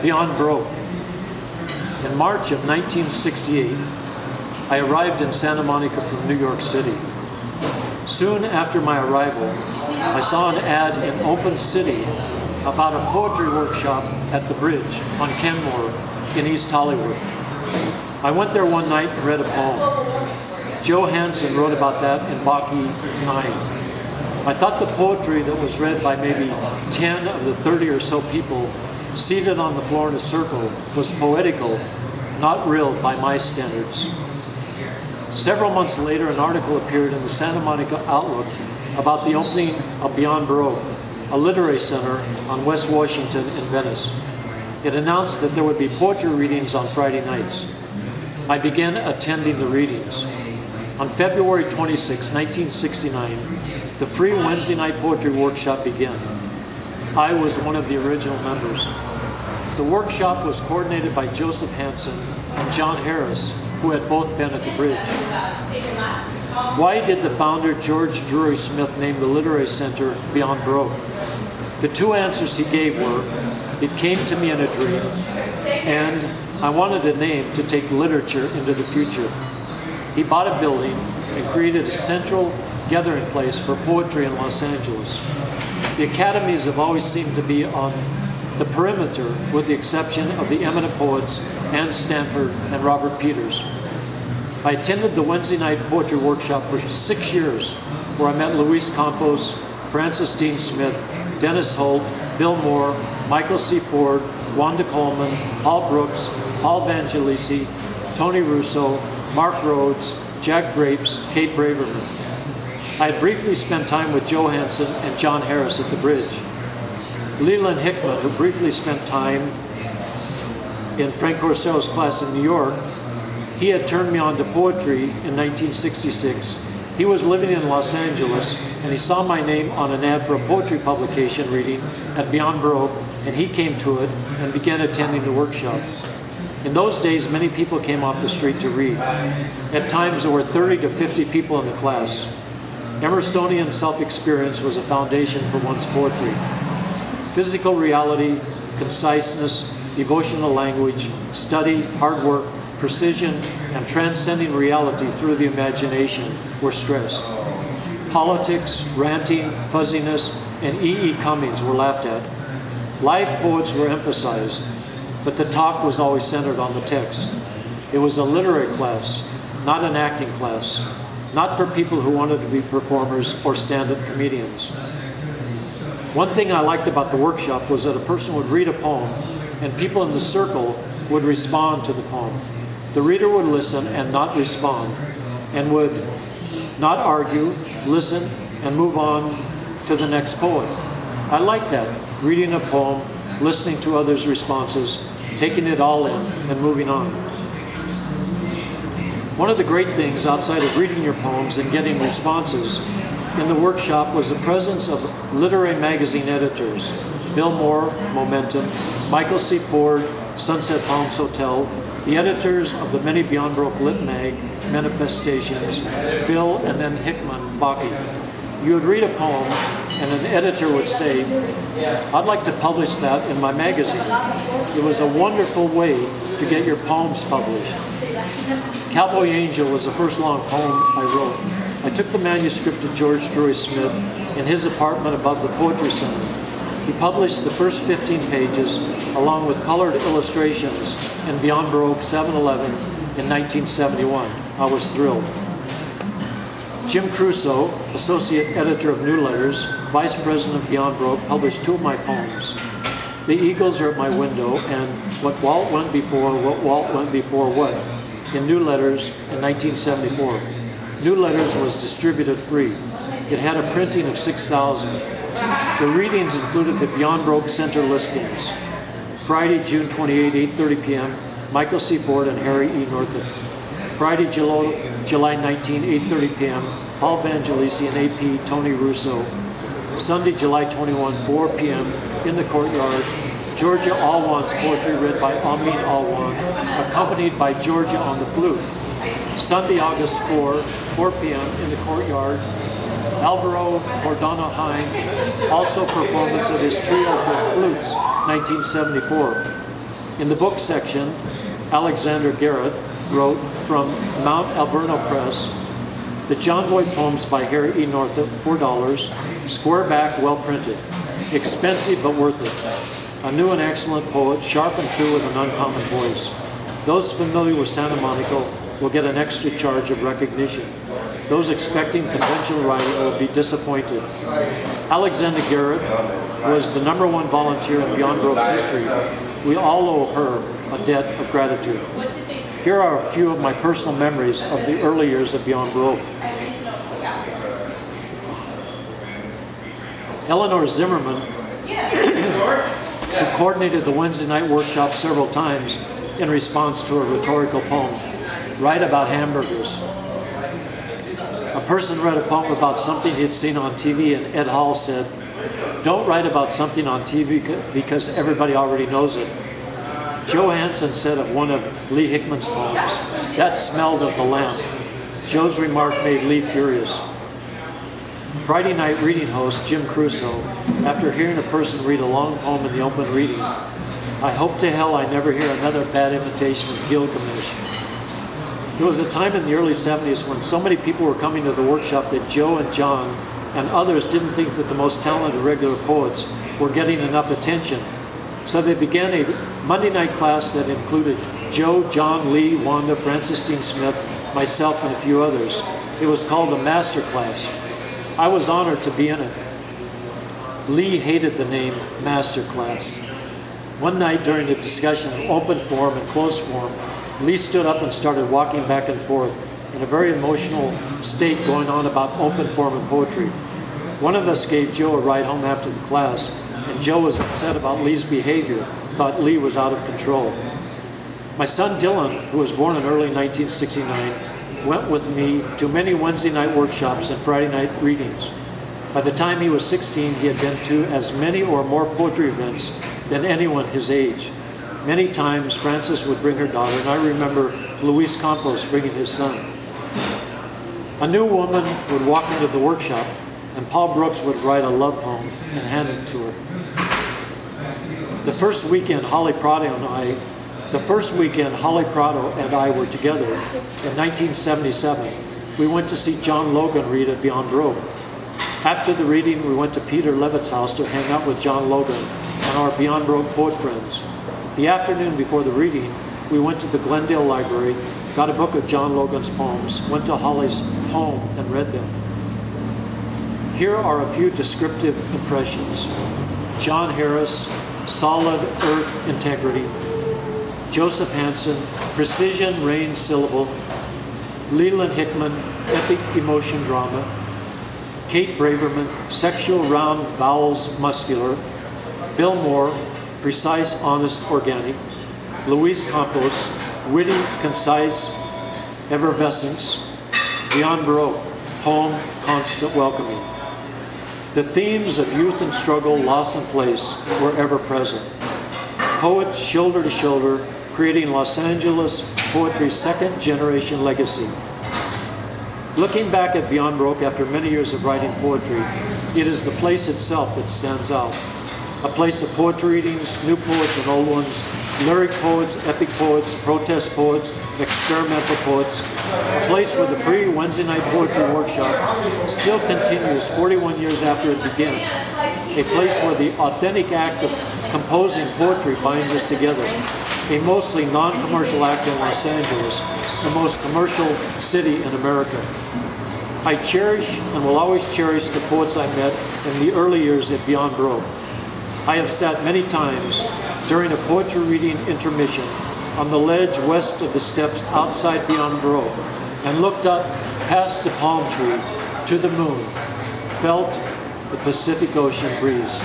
Beyond Baroque. In March of 1968, I arrived in Santa Monica from New York City. Soon after my arrival, I saw an ad in Open City about a poetry workshop at the Bridge on Kenmore in East Hollywood. I went there one night and read a poem. Joe Hansen wrote about that in Baki 9. I thought the poetry that was read by maybe 10 of the 30 or so people seated on the floor in a circle was poetical, not real by my standards. Several months later, an article appeared in the Santa Monica Outlook about the opening of Beyond Baroque, a literary center on West Washington in Venice. It announced that there would be poetry readings on Friday nights. I began attending the readings. On February 26, 1969, the free Wednesday night poetry workshop began. I was one of the original members. The workshop was coordinated by Joseph Hansen and John Harris, who had both been at the Bridge. Why did the founder, George Drury Smith, name the Literary Center Beyond Baroque? The two answers he gave were, it came to me in a dream, and I wanted a name to take literature into the future. He bought a building and created a central gathering place for poetry in Los Angeles. The academies have always seemed to be on the perimeter, with the exception of the eminent poets Anne Stanford and Robert Peters. I attended the Wednesday night poetry workshop for 6 years, where I met Luis Campos, Francis Dean Smith, Dennis Holt, Bill Moore, Michael C. Ford, Wanda Coleman, Paul Brooks, Paul Vangelisi, Tony Russo, Mark Rhodes, Jack Grapes, Kate Braverman. I had briefly spent time with Joe Hansen and John Harris at the Bridge. Leland Hickman, who briefly spent time in Frank Corsero's class in New York, he had turned me on to poetry in 1966. He was living in Los Angeles, and he saw my name on an ad for a poetry publication reading at Beyond Baroque, and he came to it and began attending the workshop. In those days, many people came off the street to read. At times, there were 30 to 50 people in the class. Emersonian self-experience was a foundation for one's poetry. Physical reality, conciseness, devotional language, study, hard work, precision, and transcending reality through the imagination were stressed. Politics, ranting, fuzziness, and E.E. Cummings were laughed at. Live poets were emphasized, but the talk was always centered on the text. It was a literary class, not an acting class, not for people who wanted to be performers or stand-up comedians. One thing I liked about the workshop was that a person would read a poem and people in the circle would respond to the poem. The reader would listen and not respond, and would not argue, listen, and move on to the next poet. I liked that, reading a poem, listening to others' responses, taking it all in, and moving on. One of the great things outside of reading your poems and getting responses in the workshop was the presence of literary magazine editors. Bill Moore, Momentum, Michael C. Ford, Sunset Palms Hotel, the editors of the many Beyond Baroque Lit Mag, Manifestations, Bill and then Hickman, Baki. You would read a poem and an editor would say, I'd like to publish that in my magazine. It was a wonderful way to get your poems published. Cowboy Angel was the first long poem I wrote. I took the manuscript to George Drury Smith in his apartment above the Poetry Center. He published the first 15 pages along with colored illustrations in Beyond Baroque 711 in 1971. I was thrilled. Jim Crusoe, associate editor of New Letters, vice president of Beyond Baroque, published 2 of my poems. The Eagles Are at My Window and What Walt Went Before What, in New Letters in 1974. New Letters was distributed free. It had a printing of 6,000. The readings included the Beyond Baroque Center listings. Friday, June 28, 8:30 p.m., Michael C. Ford and Harry E. Northup. Friday, July 19, 8:30 p.m., Paul Vangelisi and A.P. Tony Russo. Sunday, July 21, 4 p.m., in the courtyard, Georgia Alwan's poetry read by Amin Alwan, accompanied by Georgia on the flute. Sunday, August 4 p.m., in the courtyard, Alvaro Cordano Hine, also performance of his trio for flutes, 1974. In the book section, Alexander Garrett wrote from Mount Alverno Press, the John Boy poems by Harry E. Northup, $4, square back, well printed. Expensive but worth it. A new and excellent poet, sharp and true with an uncommon voice. Those familiar with Santa Monica will get an extra charge of recognition. Those expecting conventional writing will be disappointed. Alexander Garrett was the #1 volunteer in Beyond Baroque's history. We all owe her a debt of gratitude. Here are a few of my personal memories of the early years of Beyond Baroque. Eleanor Zimmerman, who coordinated the Wednesday night workshop several times in response to a rhetorical poem, "Write about hamburgers." A person read a poem about something he had seen on TV, and Ed Hall said, "Don't write about something on TV because everybody already knows it." Joe Hansen said of one of Lee Hickman's poems, "That smelled of the lamp." Joe's remark made Lee furious. Friday night reading host Jim Crusoe, after hearing a person read a long poem in the open reading, "I hope to hell I never hear another bad imitation of Gilgamesh." There was a time in the early 70s when so many people were coming to the workshop that Joe and John and others didn't think that the most talented regular poets were getting enough attention. So they began a Monday night class that included Joe, John, Lee, Wanda, Francis Dean Smith, myself, and a few others. It was called the Master Class. I was honored to be in it. Lee hated the name Master Class. One night during a discussion of open form and closed form, Lee stood up and started walking back and forth in a very emotional state going on about open form and poetry. One of us gave Joe a ride home after the class, and Joe was upset about Lee's behavior, thought Lee was out of control. My son Dylan, who was born in early 1969, went with me to many Wednesday night workshops and Friday night readings. By the time he was 16, he had been to as many or more poetry events than anyone his age. Many times Frances would bring her daughter, and I remember Luis Campos bringing his son. A new woman would walk into the workshop, and Paul Brooks would write a love poem and hand it to her. The first weekend Holly Prado and I were together in 1977. We went to see John Logan read at Beyond Baroque. After the reading, we went to Peter Levitt's house to hang out with John Logan and our Beyond Baroque poet friends. The afternoon before the reading, we went to the Glendale Library, got a book of John Logan's poems, went to Holly's home and read them. Here are a few descriptive impressions. John Harris, solid earth integrity. Joseph Hansen, precision, range, syllable. Leland Hickman, epic emotion drama. Kate Braverman, sexual, round, vowels, muscular. Bill Moore, precise, honest, organic. Luis Campos, witty, concise, effervescence. Beyond Baroque, home, constant welcoming. The themes of youth and struggle, loss and place were ever present. Poets shoulder to shoulder, creating Los Angeles poetry's second generation legacy. Looking back at Beyond Baroque after many years of writing poetry, it is the place itself that stands out. A place of poetry readings, new poets and old ones, lyric poets, epic poets, protest poets, experimental poets. A place where the free Wednesday night poetry workshop still continues 41 years after it began. A place where the authentic act of composing poetry binds us together. A mostly non-commercial act in Los Angeles, the most commercial city in America. I cherish and will always cherish the poets I met in the early years at Beyond Baroque. I have sat many times during a poetry reading intermission on the ledge west of the steps outside Beyond Baroque and looked up past the palm tree to the moon, felt the Pacific Ocean breeze.